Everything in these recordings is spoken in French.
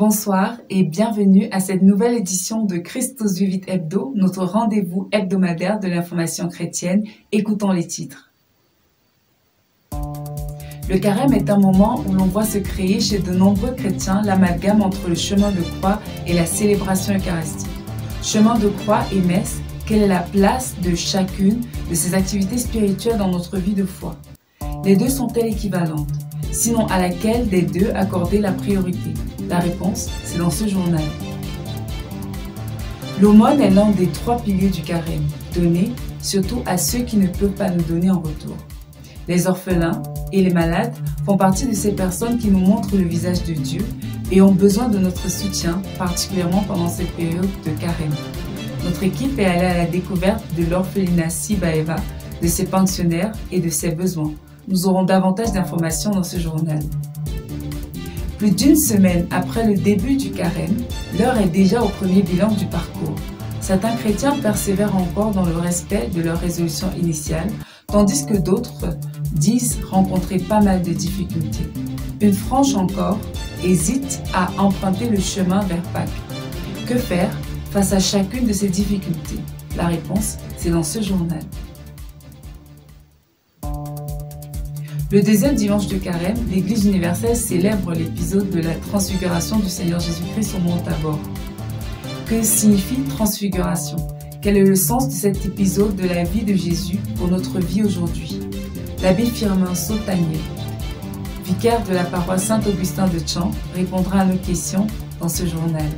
Bonsoir et bienvenue à cette nouvelle édition de Christus Vivit Hebdo, notre rendez-vous hebdomadaire de l'information chrétienne. Écoutons les titres. Le carême est un moment où l'on voit se créer chez de nombreux chrétiens l'amalgame entre le chemin de croix et la célébration eucharistique. Chemin de croix et messe, quelle est la place de chacune de ces activités spirituelles dans notre vie de foi? Les deux sont-elles équivalentes? Sinon, à laquelle des deux accorder la priorité? La réponse, c'est dans ce journal. L'aumône est l'un des 3 piliers du carême, donné surtout à ceux qui ne peuvent pas nous donner en retour. Les orphelins et les malades font partie de ces personnes qui nous montrent le visage de Dieu et ont besoin de notre soutien, particulièrement pendant cette période de carême. Notre équipe est allée à la découverte de l'orphelinat Sibaeva, de ses pensionnaires et de ses besoins. Nous aurons davantage d'informations dans ce journal. Plus d'une semaine après le début du carême, l'heure est déjà au premier bilan du parcours. Certains chrétiens persévèrent encore dans le respect de leur résolution initiale, tandis que d'autres disent rencontrer pas mal de difficultés. Une frange encore hésite à emprunter le chemin vers Pâques. Que faire face à chacune de ces difficultés? La réponse, c'est dans ce journal. Le deuxième dimanche de carême, l'Église universelle célèbre l'épisode de la transfiguration du Seigneur Jésus-Christ au mont Tabor. Que signifie transfiguration? Quel est le sens de cet épisode de la vie de Jésus pour notre vie aujourd'hui? L'abbé Firmin Sautanier, vicaire de la paroisse Saint-Augustin de Tchan, répondra à nos questions dans ce journal.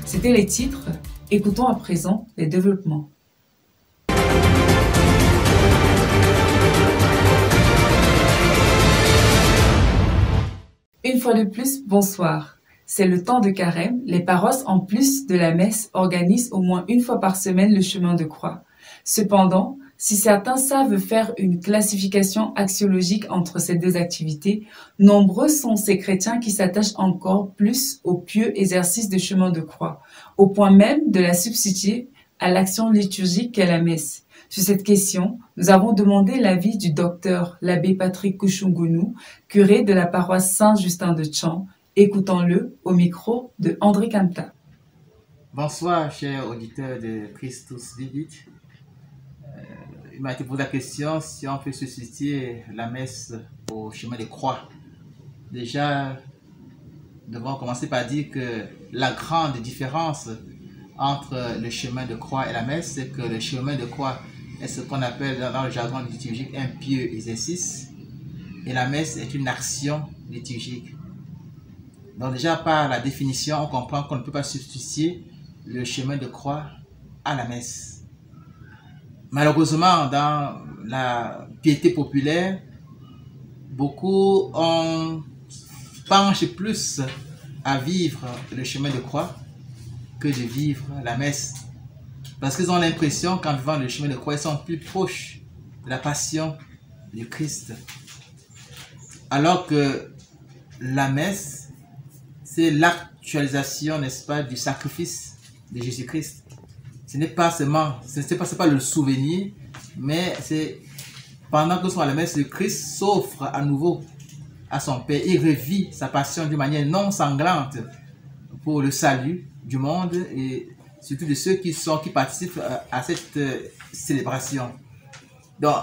C'étaient les titres. Écoutons à présent les développements. Une fois de plus, bonsoir. C'est le temps de carême. Les paroisses, en plus de la messe, organisent au moins une fois par semaine le chemin de croix. Cependant, si certains savent faire une classification axiologique entre ces deux activités, nombreux sont ces chrétiens qui s'attachent encore plus au pieux exercice de chemin de croix, au point même de la substituer à l'action liturgique qu'est la messe. Sur cette question, nous avons demandé l'avis du docteur l'abbé Patrick Kouchoungounou, curé de la paroisse Saint-Justin de Tchan. Écoutons-le au micro de André Camta. Bonsoir, chers auditeurs de Christus Vivit. Il m'a été posé la question si on peut substituer la messe au chemin de croix. Déjà, nous devons commencer par dire que la grande différence entre le chemin de croix et la messe, c'est que le chemin de croix est ce qu'on appelle dans le jargon liturgique un pieux exercice et la messe est une action liturgique. Donc déjà par la définition, on comprend qu'on ne peut pas substituer le chemin de croix à la messe. Malheureusement, dans la piété populaire, beaucoup penchent plus à vivre le chemin de croix que de vivre la messe. Parce qu'ils ont l'impression qu'en vivant le chemin de croix, ils sont plus proches de la passion du Christ. Alors que la messe, c'est l'actualisation, n'est-ce pas, du sacrifice de Jésus-Christ. Ce n'est pas seulement, c'est pas le souvenir, mais c'est pendant que nous sommes à la messe, le Christ s'offre à nouveau à son Père. Il revit sa passion d'une manière non sanglante pour le salut du monde et surtout de ceux qui participent à cette célébration. Donc,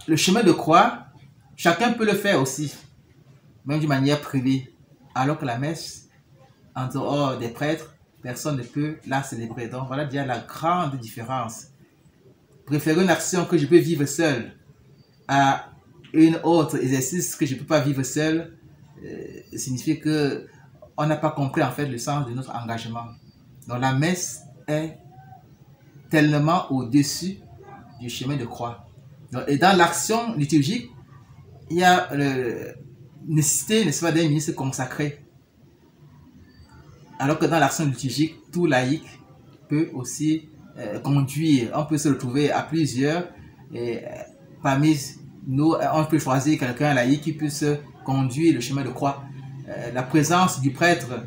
le chemin de croix, chacun peut le faire aussi, même d'une manière privée, alors que la messe, en dehors des prêtres, personne ne peut la célébrer. Donc voilà déjà la grande différence. Préférer une action que je peux vivre seul à une autre exercice que je ne peux pas vivre seul, signifie que on n'a pas compris en fait le sens de notre engagement. Donc la messe est tellement au-dessus du chemin de croix. Donc, et dans l'action liturgique, il y a la nécessité, n'est-ce pas, d'un ministre consacré. Alors que dans l'action liturgique, tout laïc peut aussi conduire. On peut se retrouver à plusieurs et parmi nous, on peut choisir quelqu'un laïc qui puisse conduire le chemin de croix. La présence du prêtre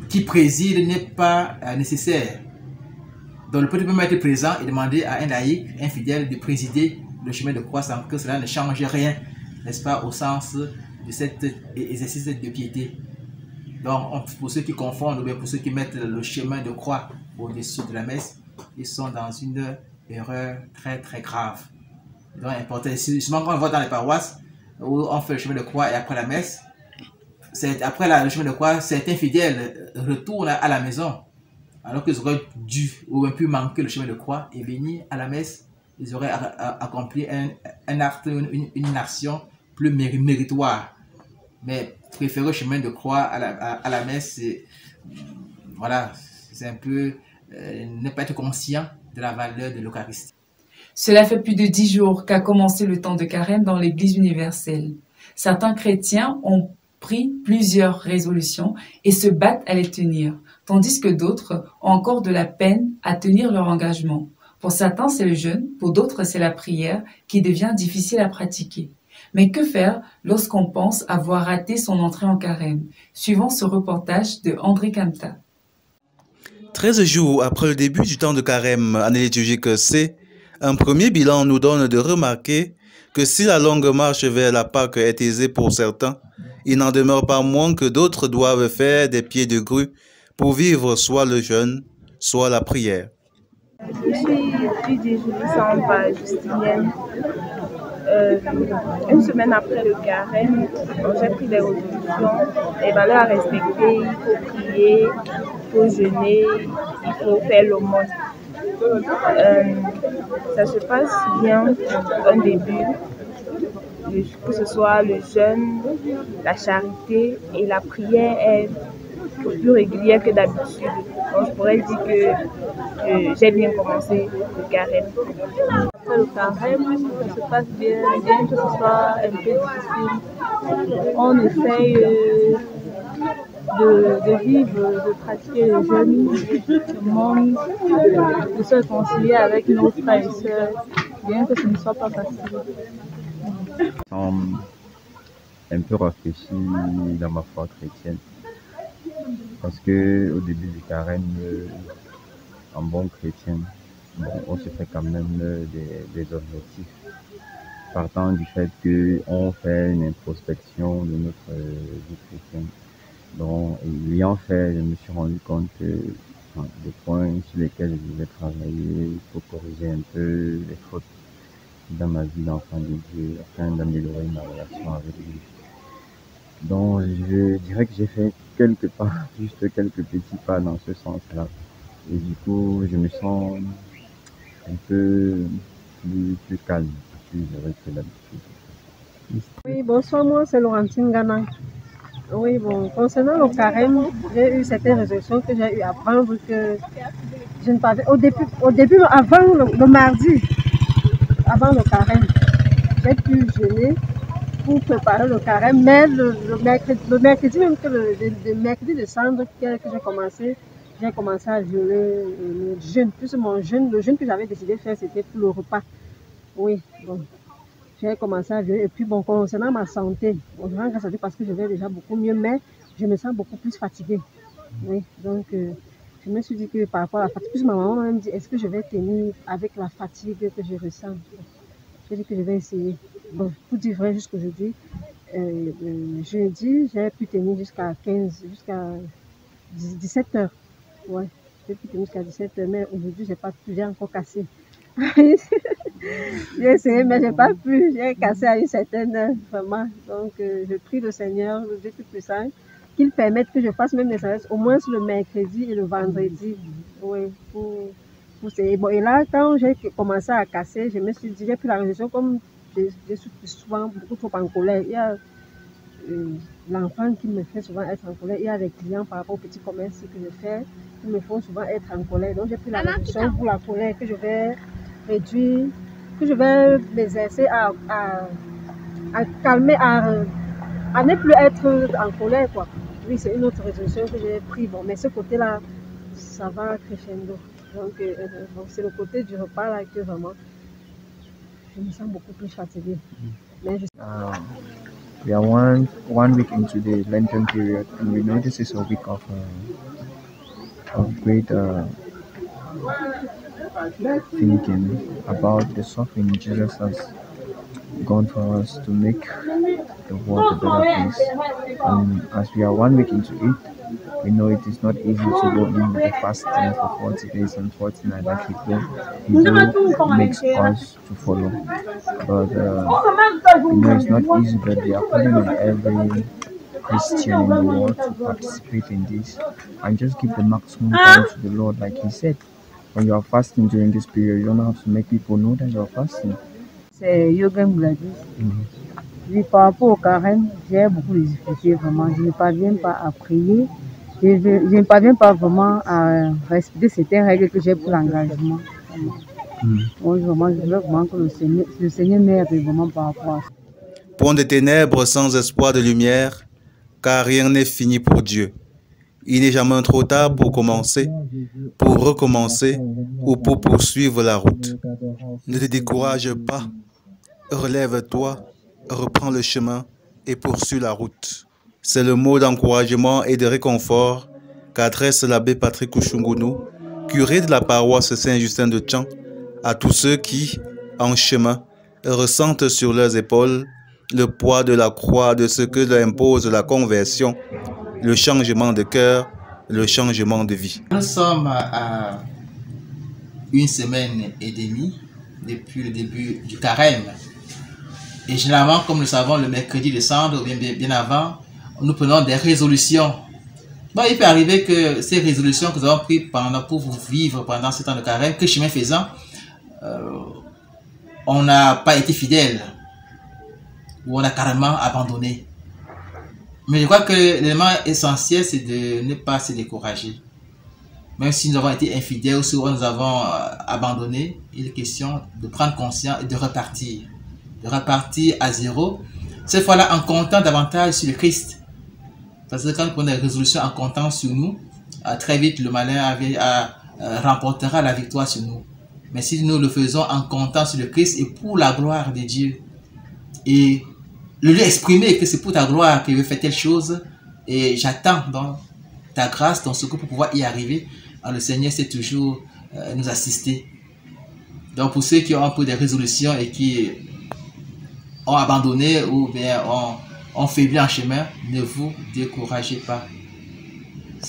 qui préside n'est pas nécessaire. Donc le prêtre peut même être présent et demander à un laïc, un fidèle, de présider le chemin de croix sans que cela ne change rien, n'est-ce pas, au sens cet exercice de piété. Donc, pour ceux qui confondent, ou bien pour ceux qui mettent le chemin de croix au-dessus de la messe, ils sont dans une erreur très très grave. Donc, important. Souvent, quand on voit dans les paroisses où on fait le chemin de croix et après la messe, après le chemin de croix, certains fidèles retournent à la maison, alors qu'ils auraient dû ou même pu manquer le chemin de croix et venir à la messe. Ils auraient accompli un acte, une action plus méritoire. Mais préférer le chemin de croix à la messe, c'est voilà, c'est un peu ne pas être conscient de la valeur de l'Eucharistie. Cela fait plus de 10 jours qu'a commencé le temps de carême dans l'Église universelle. Certains chrétiens ont pris plusieurs résolutions et se battent à les tenir, tandis que d'autres ont encore de la peine à tenir leur engagement. Pour certains, c'est le jeûne, pour d'autres, c'est la prière qui devient difficile à pratiquer. Mais que faire lorsqu'on pense avoir raté son entrée en carême? Suivant ce reportage de André Camta. 13 jours après le début du temps de carême, année liturgique C, un premier bilan nous donne de remarquer que si la longue marche vers la Pâque est aisée pour certains, il n'en demeure pas moins que d'autres doivent faire des pieds de grue pour vivre soit le jeûne, soit la prière. Je suis Julie Samba Justinienne. Une semaine après le carême, j'ai pris des résolutions, des valeurs à respecter. Il faut prier, il faut jeûner, il faut faire l'aumône. Ça se passe bien un début, que ce soit le jeûne, la charité et la prière est plus régulière que d'habitude. Donc je pourrais dire que j'ai bien commencé le carême. Après le carême, ça se passe bien, bien que ce soit un peu difficile. On essaye de vivre, de pratiquer le jeûne, le monde, de se réconcilier avec nos frères et sœurs, bien que ce ne soit pas facile. Un peu rafraîchi dans ma foi chrétienne. Parce que au début du carême, en bon chrétien, on se fait quand même des objectifs. Partant du fait qu'on fait une introspection de notre vie chrétienne. Donc, ayant fait, je me suis rendu compte que des points sur lesquels je devais travailler, il faut corriger un peu les fautes dans ma vie d'enfant de Dieu afin d'améliorer ma relation avec lui. Donc, je dirais que j'ai fait juste quelques petits pas dans ce sens-là. Et du coup, je me sens un peu plus calme, plus heureux que d'habitude. Oui, bonsoir, moi c'est Laurentine Gana. Oui, bon, concernant le carême, j'ai eu certaines résolutions que j'ai eu à prendre que je ne parlais au début, avant le mardi, avant le carême, j'ai pu jeûner pour préparer le carême, mais le mercredi même que le mercredi de cendre que j'ai commencé à jeûner le jeûne. Plus le jeûne que j'avais décidé de faire, c'était pour le repas. Oui, bon. J'ai commencé à jeûner et puis bon, concernant ma santé, je rends grâce à Dieu parce que je vais déjà beaucoup mieux, mais je me sens beaucoup plus fatiguée. Oui, donc je me suis dit que par rapport à la fatigue, plus ma maman m'a même dit, est-ce que je vais tenir avec la fatigue que je ressens? J'ai dit que je vais essayer. Bon, pour dire vrai, jusqu'aujourd'hui, jeudi, j'ai pu tenir jusqu'à 17 heures. Ouais, j'ai pu tenir jusqu'à 17 heures, mais aujourd'hui, j'ai encore cassé. J'ai essayé, mais j'ai pas pu. J'ai cassé à une certaine heure, vraiment. Donc, je prie le Seigneur, le Dieu Tout-Puissant, qu'il permette que je fasse même les services, au moins le mercredi et le vendredi. Oui, pour bon, et là, quand j'ai commencé à casser, je me suis dit, j'ai pris la résolution, comme je suis souvent beaucoup trop en colère. Il y a l'enfant qui me fait souvent être en colère. Il y a des clients par rapport au petit commerce que je fais qui me font souvent être en colère. Donc, j'ai pris la résolution pour la colère que je vais réduire, que je vais m'exercer à calmer, à ne plus être en colère, quoi. Oui, c'est une autre résolution que j'ai prise. Bon, mais ce côté-là, ça va crescendo. Donc, c'est le côté du repas là que vraiment, je me sens beaucoup plus fatiguée. Mais we are one week into the Lenten period, and we know this is a week of great thinking about the suffering Jesus has gone for us to make the world a better place. And as we are 1 week into it, we know it is not easy to go in with the fasting for 40 days and 40 nights like He makes us to follow. But we know it's not easy, but we are calling on every Christian in the world to participate in this and just give the maximum time to the Lord, like He said. When you are fasting during this period, you don't have to make people know that you are fasting. C'est Yogan Gladys. Oui, par rapport au carême, j'ai beaucoup de difficultés vraiment. Je ne parviens pas à prier. Je ne parviens pas vraiment à respecter certaines règles que j'ai pour l'engagement. Donc, vraiment, je veux vraiment que le Seigneur m'aide vraiment par rapport à ça. Pont de ténèbres sans espoir de lumière, car rien n'est fini pour Dieu. Il n'est jamais trop tard pour commencer, pour recommencer ou pour poursuivre la route. Ne te décourage pas, relève-toi, reprends le chemin et poursuis la route. C'est le mot d'encouragement et de réconfort qu'adresse l'abbé Patrick Kouchoungounou, curé de la paroisse Saint-Justin de Tchan, à tous ceux qui, en chemin, ressentent sur leurs épaules le poids de la croix de ce que leur impose la conversion, le changement de cœur, le changement de vie. Nous sommes à 1 semaine et demie depuis le début du carême. Et généralement, comme nous le savons, le mercredi de Cendre, ou bien avant, nous prenons des résolutions. Bon, il peut arriver que ces résolutions que nous avons prises pour vivre pendant ce temps de carême, que chemin faisant, on n'a pas été fidèle ou on a carrément abandonné. Mais je crois que l'élément essentiel, c'est de ne pas se décourager. Même si nous avons été infidèles ou si nous avons abandonné, il est question de prendre conscience et de repartir. De repartir à zéro. Cette fois-là, en comptant davantage sur le Christ. Parce que quand nous prenons des résolutions en comptant sur nous, très vite le malin remportera la victoire sur nous. Mais si nous le faisons en comptant sur le Christ et pour la gloire de Dieu, et le lui exprimer que c'est pour ta gloire que je veux faire telle chose, et j'attends donc ta grâce, ton secours pour pouvoir y arriver, alors le Seigneur sait toujours nous assister. Donc pour ceux qui ont un peu des résolutions et qui ont abandonné ou bien ont faibli en chemin, ne vous découragez pas.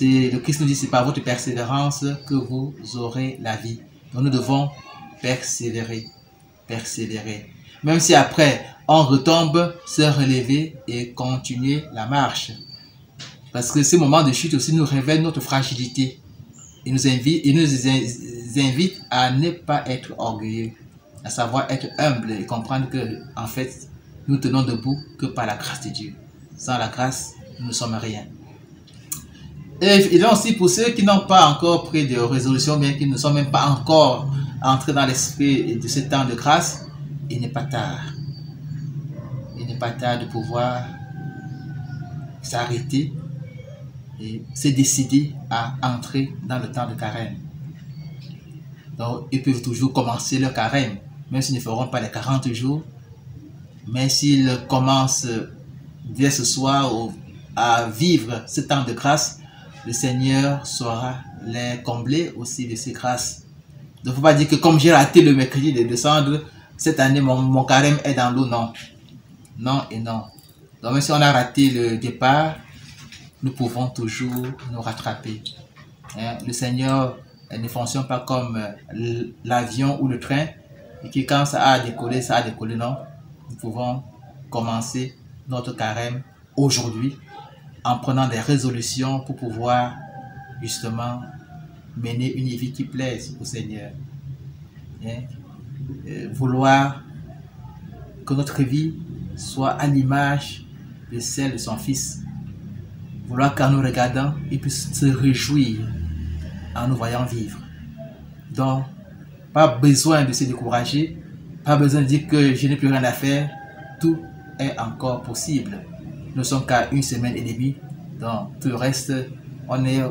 Le Christ nous dit, c'est par votre persévérance que vous aurez la vie. Donc nous devons persévérer, persévérer. Même si après, on retombe, se relever et continuer la marche. Parce que ces moments de chute aussi nous révèlent notre fragilité. Et nous invite à ne pas être orgueilleux, à savoir être humble et comprendre que, en fait, nous tenons debout que par la grâce de Dieu. Sans la grâce, nous ne sommes rien. Et donc aussi pour ceux qui n'ont pas encore pris de résolution, bien qui ne sont même pas encore entrés dans l'esprit de ce temps de grâce, il n'est pas tard. Il n'est pas tard de pouvoir s'arrêter et se décider à entrer dans le temps de carême. Donc, ils peuvent toujours commencer leur carême, même s'ils ne feront pas les 40 jours. Mais s'ils commencent dès ce soir à vivre ce temps de grâce, le Seigneur saura les combler aussi de ses grâces. Donc, il ne faut pas dire que comme j'ai raté le mercredi de décembre, cette année, mon carême est dans l'eau. Non. Non et non. Donc, même si on a raté le départ, nous pouvons toujours nous rattraper. Le Seigneur ne fonctionne pas comme l'avion ou le train, et qui quand ça a décollé, non. Nous pouvons commencer notre carême aujourd'hui en prenant des résolutions pour pouvoir justement mener une vie qui plaise au Seigneur. Vouloir que notre vie soit à l'image de celle de son Fils. Vouloir qu'en nous regardant, il puisse se réjouir en nous voyant vivre. Donc, pas besoin de se décourager, pas besoin de dire que je n'ai plus rien à faire. Tout est encore possible. Nous ne sommes qu'à 1 semaine et demie. Donc, tout le reste, on n'est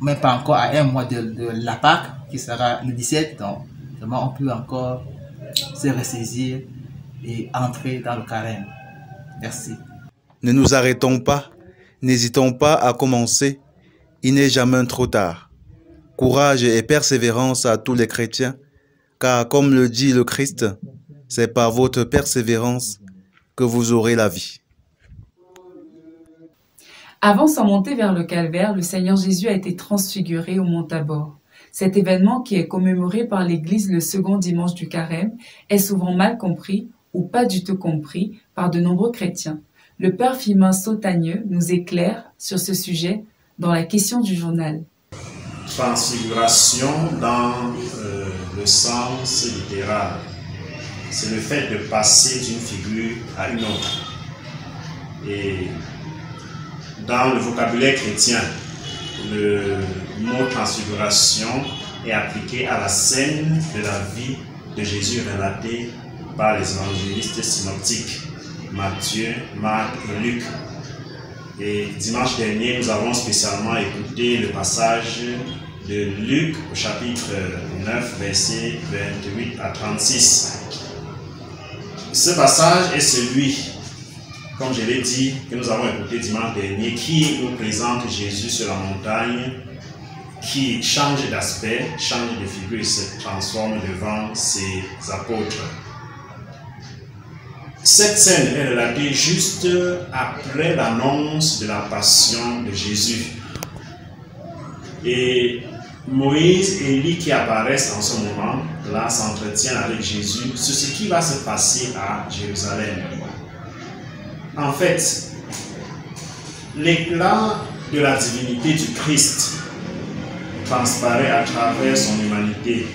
même pas encore à 1 mois de la Pâque, qui sera le 17. Donc, vraiment, on peut encore se ressaisir et entrer dans le carême. Merci. Ne nous arrêtons pas, n'hésitons pas à commencer. Il n'est jamais trop tard. Courage et persévérance à tous les chrétiens, car comme le dit le Christ, c'est par votre persévérance que vous aurez la vie. Avant sa montée vers le calvaire, le Seigneur Jésus a été transfiguré au mont Tabor. Cet événement, qui est commémoré par l'Église le second dimanche du Carême, est souvent mal compris ou pas du tout compris par de nombreux chrétiens. Le Père Firmin Sautagneux nous éclaire sur ce sujet dans la question du journal. Transfiguration dans le sens littéral, c'est le fait de passer d'une figure à une autre. Et dans le vocabulaire chrétien, le mot transfiguration est appliqué à la scène de la vie de Jésus relatée par les évangélistes synoptiques, Matthieu, Marc et Luc. Et dimanche dernier, nous avons spécialement écouté le passage de Luc au chapitre 9, versets 28 à 36. Ce passage est celui, comme je l'ai dit, que nous avons écouté dimanche dernier, qui nous présente Jésus sur la montagne, qui change d'aspect, change de figure et se transforme devant ses apôtres. Cette scène est relatée juste après l'annonce de la passion de Jésus. Et Moïse et Élie qui apparaissent en ce moment, là, s'entretiennent avec Jésus sur ce qui va se passer à Jérusalem. En fait, l'éclat de la divinité du Christ transparaît à travers son humanité,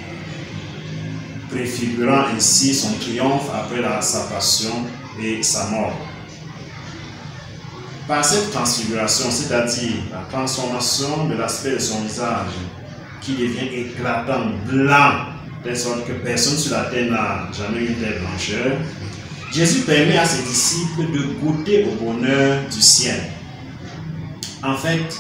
préfigurant ainsi son triomphe après sa passion et sa mort. Par cette transfiguration, c'est-à-dire la transformation de l'aspect de son visage, qui devient éclatant, blanc, de sorte que personne sur la terre n'a jamais eu une telle blancheur, Jésus permet à ses disciples de goûter au bonheur du ciel. En fait,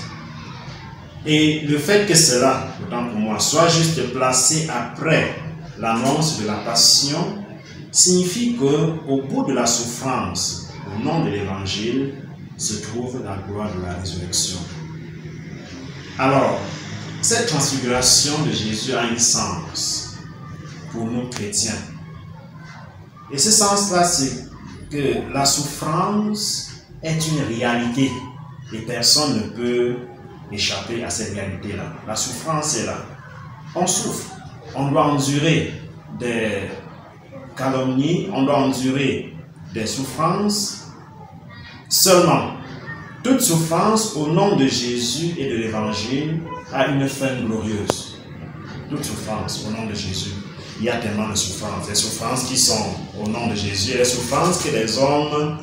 et le fait que cela, autant pour moi, soit juste placé après l'annonce de la passion, signifie qu'au bout de la souffrance, au nom de l'évangile, se trouve la gloire de la résurrection. Alors, cette transfiguration de Jésus a un sens pour nous chrétiens. Et ce sens-là, c'est que la souffrance est une réalité et personne ne peut échapper à cette réalité-là. La souffrance est là. On souffre. On doit endurer des calomnies, on doit endurer des souffrances. Seulement, toute souffrance au nom de Jésus et de l'Évangile a une fin glorieuse. Toute souffrance au nom de Jésus. Il y a tellement de souffrances. Les souffrances qui sont au nom de Jésus et les souffrances que les hommes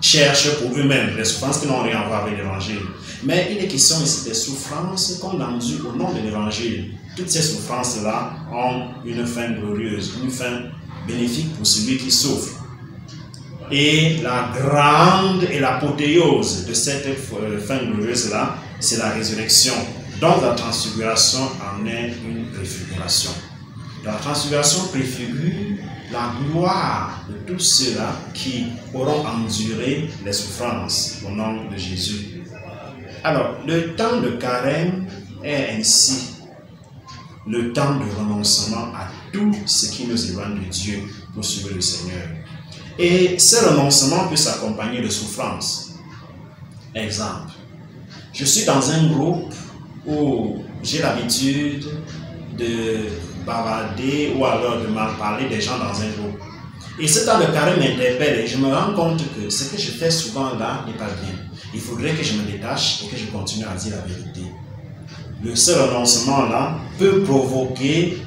cherchent pour eux-mêmes. Les souffrances qui n'ont rien à voir avec l'Évangile. Mais il est question ici des souffrances qu'on endure au nom de l'Évangile. Toutes ces souffrances-là ont une fin glorieuse, une fin bénéfique pour celui qui souffre. Et la grande et l'apothéose de cette fin glorieuse-là, c'est la résurrection. Donc la transfiguration en est une préfiguration. La transfiguration préfigure la gloire de tous ceux-là qui auront enduré les souffrances au nom de Jésus. Alors, le temps de carême est ainsi le temps de renoncement à tout ce qui nous éloigne de Dieu pour suivre le Seigneur. Et ce renoncement peut s'accompagner de souffrance. Exemple, je suis dans un groupe où j'ai l'habitude de bavarder ou alors de mal parler des gens dans un groupe. Et ce temps de carême m'interpelle et je me rends compte que ce que je fais souvent là n'est pas bien. Il faudrait que je me détache et que je continue à dire la vérité. Ce renoncement-là peut provoquer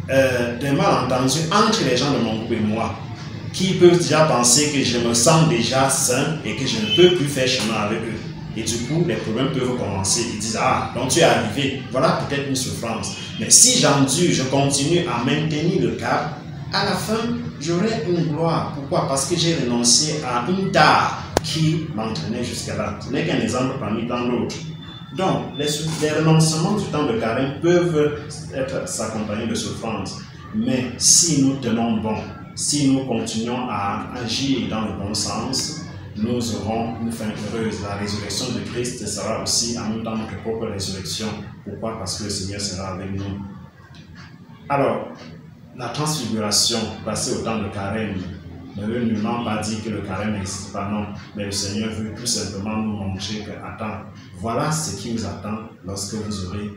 des malentendus entre les gens de mon groupe et moi, qui peuvent déjà penser que je me sens déjà sain et que je ne peux plus faire chemin avec eux. Et du coup, les problèmes peuvent commencer. Ils disent, ah, donc tu es arrivé, voilà peut-être une souffrance. Mais si j'endure, je continue à maintenir le cap, à la fin, j'aurai une gloire. Pourquoi? Parce que j'ai renoncé à une tare qui m'entraînait jusqu'à là. Ce n'est qu'un exemple parmi tant d'autres. Donc, les renoncements du temps de carême peuvent s'accompagner de souffrance. Mais si nous tenons bon, si nous continuons à agir dans le bon sens, nous aurons une fin heureuse. La résurrection de Christ sera aussi en même temps notre propre résurrection. Pourquoi? Parce que le Seigneur sera avec nous. Alors, la transfiguration passée au temps de carême ne veut nullement pas dire que le carême n'existe pas, non. Mais le Seigneur veut tout simplement nous montrer que, attends, voilà ce qui vous attend lorsque vous aurez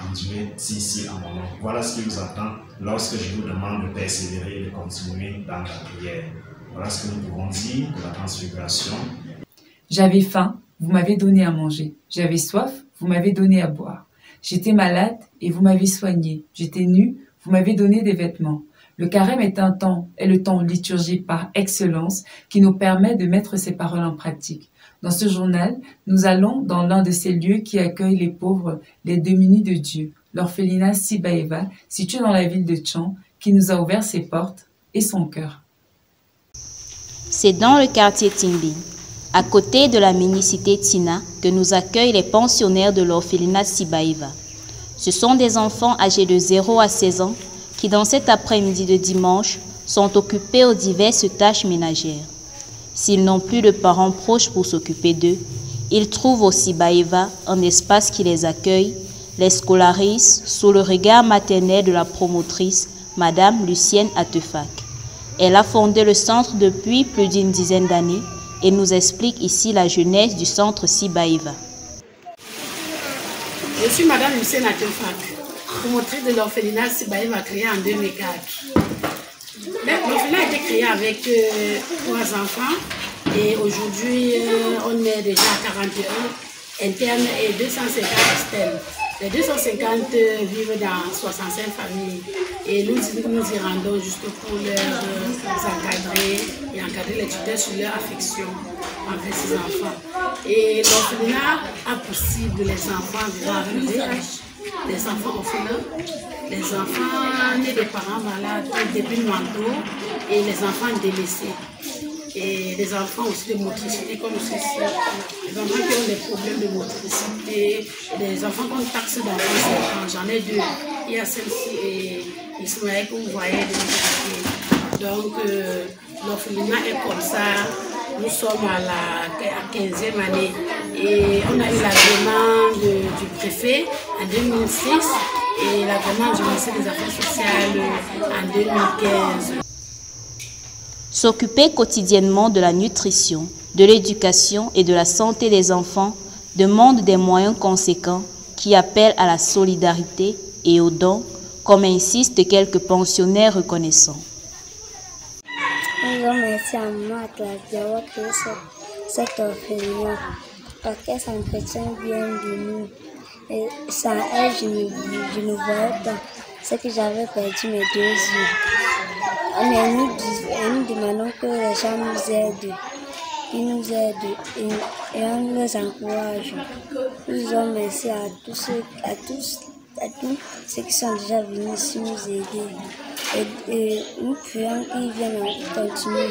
enduré ici un moment. Voilà ce qui vous attend lorsque je vous demande de persévérer et de continuer dans la prière. Voilà ce que nous pouvons dire de la transfiguration. J'avais faim, vous m'avez donné à manger. J'avais soif, vous m'avez donné à boire. J'étais malade et vous m'avez soigné. J'étais nu, vous m'avez donné des vêtements. Le carême est le temps liturgique par excellence qui nous permet de mettre ces paroles en pratique. Dans ce journal, nous allons dans l'un de ces lieux qui accueillent les pauvres, les démunis de Dieu, l'orphelinat Sibaeva, situé dans la ville de Tchan, qui nous a ouvert ses portes et son cœur. C'est dans le quartier Tingling, à côté de la mini-cité Tina, que nous accueillent les pensionnaires de l'orphelinat Sibaeva. Ce sont des enfants âgés de 0 à 16 ans qui, dans cet après-midi de dimanche, sont occupés aux diverses tâches ménagères. S'ils n'ont plus de parents proches pour s'occuper d'eux, ils trouvent au Sibaeva un espace qui les accueille, les scolarise sous le regard maternel de la promotrice, Madame Lucienne Atefak. Elle a fondé le centre depuis plus d'une dizaine d'années et nous explique ici la jeunesse du centre Sibaeva. Je suis Madame Lucienne Atefak, promotrice de l'orphelinat Sibaeva créé en 2004. L'orphelinat a été créé avec 3 enfants et aujourd'hui on est déjà à 41 internes et 250 externes. Les 250 vivent dans 65 familles et nous y rendons juste pour leur encadrer et encadrer les tuteurs sur leur affection envers ces enfants. Et l'orphelinat a possible les enfants vivant avec le VIH, les enfants orphelins, les enfants nés des parents malades, des débuts mentaux et les enfants délaissés. Et les enfants aussi de motricité comme ceci, les enfants qui ont des problèmes de motricité, les enfants qu'on taxe d'enfants, j'en ai 2. Il y a celle-ci et Ismaël que vous voyez de motricité. Donc l'orphelinat est comme ça, nous sommes à la 15e année et on a eu l'agrément du préfet en 2006 et l'agrément du ministère des Affaires sociales en 2015. S'occuper quotidiennement de la nutrition, de l'éducation et de la santé des enfants demande des moyens conséquents qui appellent à la solidarité et aux dons, comme insistent quelques pensionnaires reconnaissants. Merci à moi d'avoir créé cette orphelinat parce qu'elle s'entretient bien de nous. Et sans elle, je ne voyais pas ce que j'avais perdu mes 2 yeux. Nous demandons que les gens nous aident. Ils nous aident et on les encourage. Nous disons merci à tous ceux qui sont déjà venus ici nous aider. Et nous prions qu'ils viennent continuer.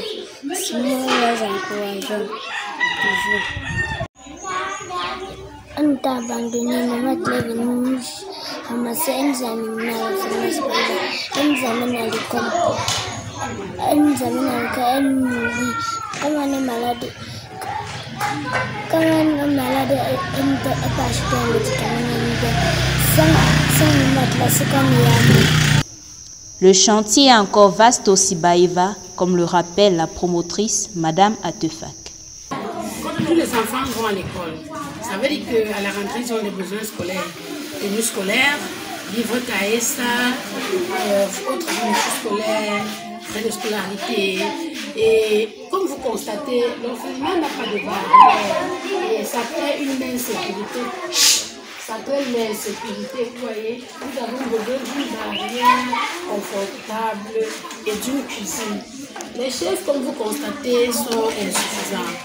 Sinon, nous les encourageons toujours. On t'a abandonné, maman est venue nous ramasser, elle nous amène à la formation, elle nous amène à l'école. Elle nous amène à l'école, elle nous nourrit. Quand on est malade, elle nous peut acheter un médicament. Sans nous mettre là, c'est comme il y a. Le chantier est encore vaste au Sibaeva, comme le rappelle la promotrice, Madame Atefak. Quand tous les enfants vont à l'école, ça veut dire qu'à la rentrée, ils ont des besoins scolaires. Tenues scolaires, livres CAESA, autres fournitures scolaires, frais de scolarité. Et comme vous constatez, l'orphelinat n'a pas de barrière. Et ça crée une insécurité. Ça crée une insécurité, vous voyez. Nous avons besoin d'une barrière confortable et d'une cuisine. Les chaises, comme vous constatez, sont insuffisantes.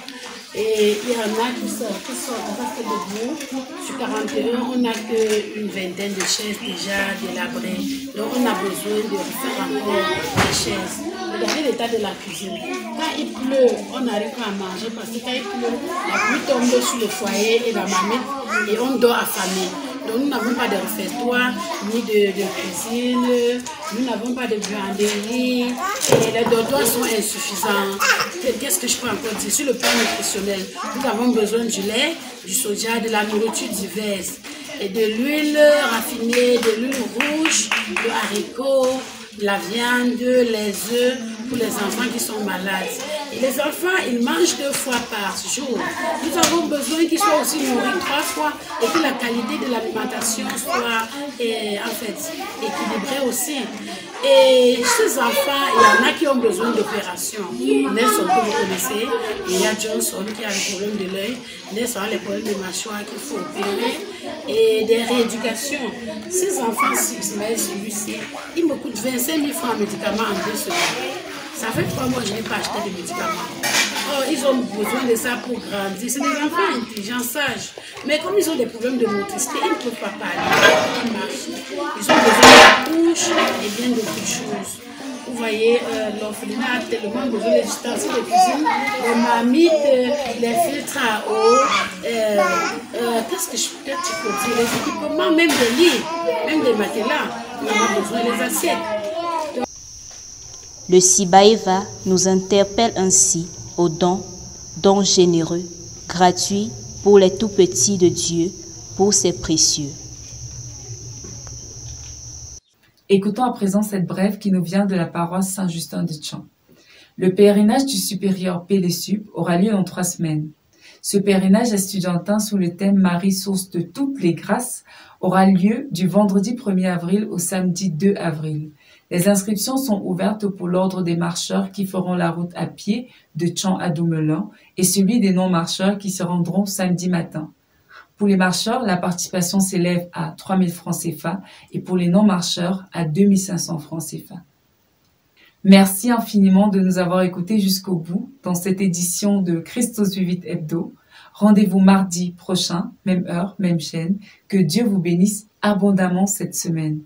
Et il y en a qui sont restés debout. Sur 41, on n'a qu'une vingtaine de chaises déjà délabrées. Donc on a besoin de refaire encore les chaises. Regardez l'état de la cuisine. Quand il pleut, on n'arrive pas à manger parce que quand il pleut, la pluie tombe sur le foyer et la marmite et on dort affamé. Donc nous n'avons pas de réfectoire, ni de cuisine, nous n'avons pas de buanderie et les dortoirs sont insuffisants. Qu'est-ce que je peux encore dire? Sur le plan nutritionnel, nous avons besoin du lait, du soja, de la nourriture diverse et de l'huile raffinée, de l'huile rouge, de haricots, la viande, les œufs pour les enfants qui sont malades. Et les enfants, ils mangent 2 fois par jour. Nous avons besoin qu'ils soient aussi nourris 3 fois et que la qualité de l'alimentation soit en fait équilibrée aussi. Et ces enfants, il y en a qui ont besoin d'opération. Nelson, que vous connaissez, il y a Johnson qui a le problème de l'œil, Nelson a les problèmes de mâchoire qu'il faut opérer et des rééducations. Ces enfants-ci, celui-ci, il me coûte 25 000 francs en médicaments en 2 semaines. Ça fait 3 mois que je n'ai pas acheté de médicaments. Oh, ils ont besoin de ça pour grandir. C'est des enfants intelligents, sages. Mais comme ils ont des problèmes de motricité, ils ne peuvent pas parler, ils marchent. Ils ont besoin de couches et bien d'autres choses. Vous voyez, l'orphelinat a tellement besoin des ustensiles de cuisine, les marmites, les filtres à eau, qu'est-ce que je peux dire, les équipements, même des lits, même des matelas. On a besoin des assiettes. Le Sibaïva nous interpelle ainsi au don généreux, gratuit pour les tout-petits de Dieu, pour ses précieux. Écoutons à présent cette brève qui nous vient de la paroisse Saint-Justin de Tchan. Le pèlerinage du supérieur Pélésup aura lieu dans 3 semaines. Ce pèlerinage estudiantin sous le thème Marie, source de toutes les grâces, aura lieu du vendredi 1er avril au samedi 2 avril. Les inscriptions sont ouvertes pour l'ordre des marcheurs qui feront la route à pied de Tchan à Doumelin et celui des non-marcheurs qui se rendront samedi matin. Pour les marcheurs, la participation s'élève à 3 000 francs CFA et pour les non-marcheurs à 2 500 francs CFA. Merci infiniment de nous avoir écoutés jusqu'au bout dans cette édition de Christus Vivit Hebdo. Rendez-vous mardi prochain, même heure, même chaîne. Que Dieu vous bénisse abondamment cette semaine.